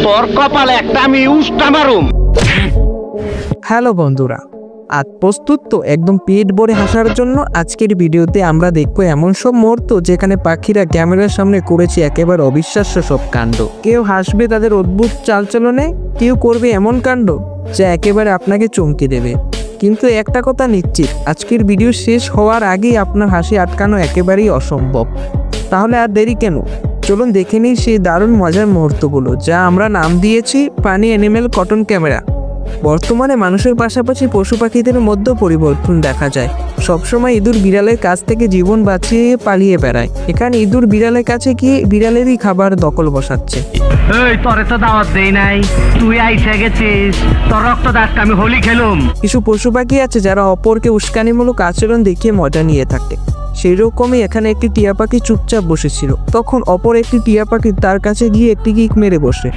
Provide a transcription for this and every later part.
তোর কপালে একটা আমি উস্টা মারুম। হ্যালো বন্ধুরা, আজ প্রস্তুত তো একদম পেট ভরে হাসার জন্য। আজকের ভিডিওতে আমরা দেখবো এমন সব মুহূর্ত যেখানে পাখিরা ক্যামেরার সামনে করেছে একেবারে অবিশ্বাস্য সব কাণ্ড। কেউ হাসবে তাদের অদ্ভুত চালচলনে, কেউ করবে এমন কাণ্ড যা একেবারে আপনাকে চমকে দেবে। কিন্তু একটা কথা নিশ্চিত, আজকের ভিডিও শেষ হওয়ার আগেই আপনার হাসি আটকানো একেবারেই অসম্ভব। তাহলে আর দেরি কেন, চলুন দেখে নিই সেই দারুণ মজার মুহূর্তগুলো যা আমরা নাম দিয়েছি ফানি অ্যানিমেল কটন ক্যামেরা। বর্তমানে মানুষের পাশাপাশি পশু পাখিদের মধ্যে পরিবর্তন দেখা যায়। সবসময় ইঁদুর বিড়ালের কাছ থেকে জীবন বাঁচিয়ে পালিয়ে বেড়ায়, এখানে ইঁদুর বিড়ালের কাছে গিয়ে বিড়ালেরই খাবার দখল বসাচ্ছে। এই তোরে তো দাওয়াত দেই নাই, তুই আইসা গেছিস, তোর রক্ত দাসকে আমি হোলি খেলুম। কিছু পশু পাখি আছে যারা অপরকে উস্কানিমূলক আচরণ দেখিয়ে মজা নিয়ে থাকে। সেই রকমই এখানে একটি টিয়া পাখি চুপচাপ বসেছিল। তখন অপর একটি টিয়া পাখি তার কাছে গিয়ে একটি কিক মেরে বসে।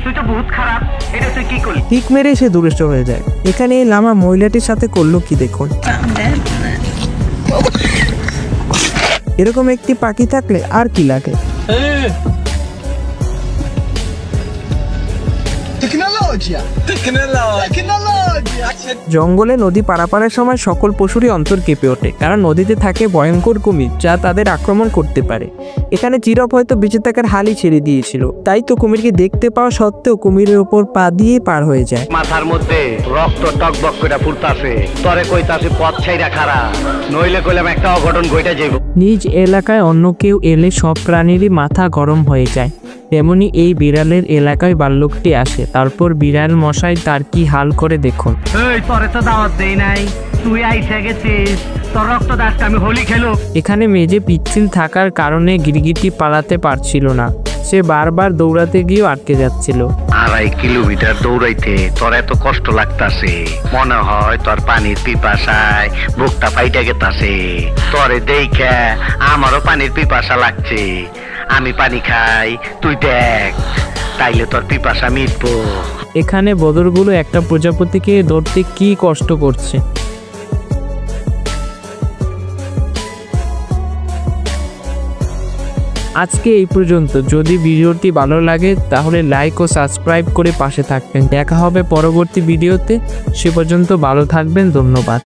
কিক মেরে সে দূরে চলে যায়। এখানে এই লামা মহিলাটির সাথে করলো কি দেখুন। এরকম একটি পাখি থাকলে আর কি লাগে। জঙ্গলে নদী পারাপারের সময় সকল পশুরই অন্তর কেঁপে ওঠে, কারণ নদীতে থাকে ভয়ঙ্কর কুমির যা তাদের আক্রমণ করতে পারে। এখানে জিরাফ হয়তো বেঁচে থাকার হালই ছেড়ে দিয়েছিল, তাই তো কুমিরকে দেখতে পাওয়া সত্ত্বেও কুমিরের উপর পা দিয়ে পার হয়ে যায়। মাথার মধ্যে রক্ত টকবক করে ফুটতাছে, তরে কইতাছে পথ ছাইরা খারা, নইলে কইলাম একটা অঘটন ঘটে যাইব। নিজ এলাকায় অন্য কেউ এলে সব প্রাণীরই মাথা গরম হয়ে যায়। তেমনি এই বিড়ালের এলাকায় বাল্যকটি আসে, তারপর বিড়াল মশাই তার কি হাল করে দেখুন। এই তোরে তো দাওয়াত দেই নাই, তুই আইসা গেছিস, তোর রক্ত দাসকে আমি হোলি খেলুম। এখানে মেঝে পিচ্ছিল থাকার কারণে গিরগিটি পালাতে পারছিল না, সে বারবার দৌড়াতে গিয়েও আটকে যাচ্ছিল। 2.5 কিলোমিটার দৌড়াইতে তোর এত কষ্ট লাগতাছে, মনে হয় তোর পানির পিপাসায় বুকটা ফাইটা গেতাছে। তোরে দেখে আমারও পানির পিপাসা লাগছে, আমি পানি খাই, তুই দেখ, তাইলে তোর পিপাসা মিটবো। এখানে বদরগুলো একটা প্রজাপতিকে ধরতে কি কষ্ট করছে। আজকে এই পর্যন্ত। যদি ভিডিওটি ভালো লাগে তাহলে লাইক ও সাবস্ক্রাইব করে পাশে থাকবেন। দেখা হবে পরবর্তী ভিডিওতে, সে পর্যন্ত ভালো থাকবেন। ধন্যবাদ।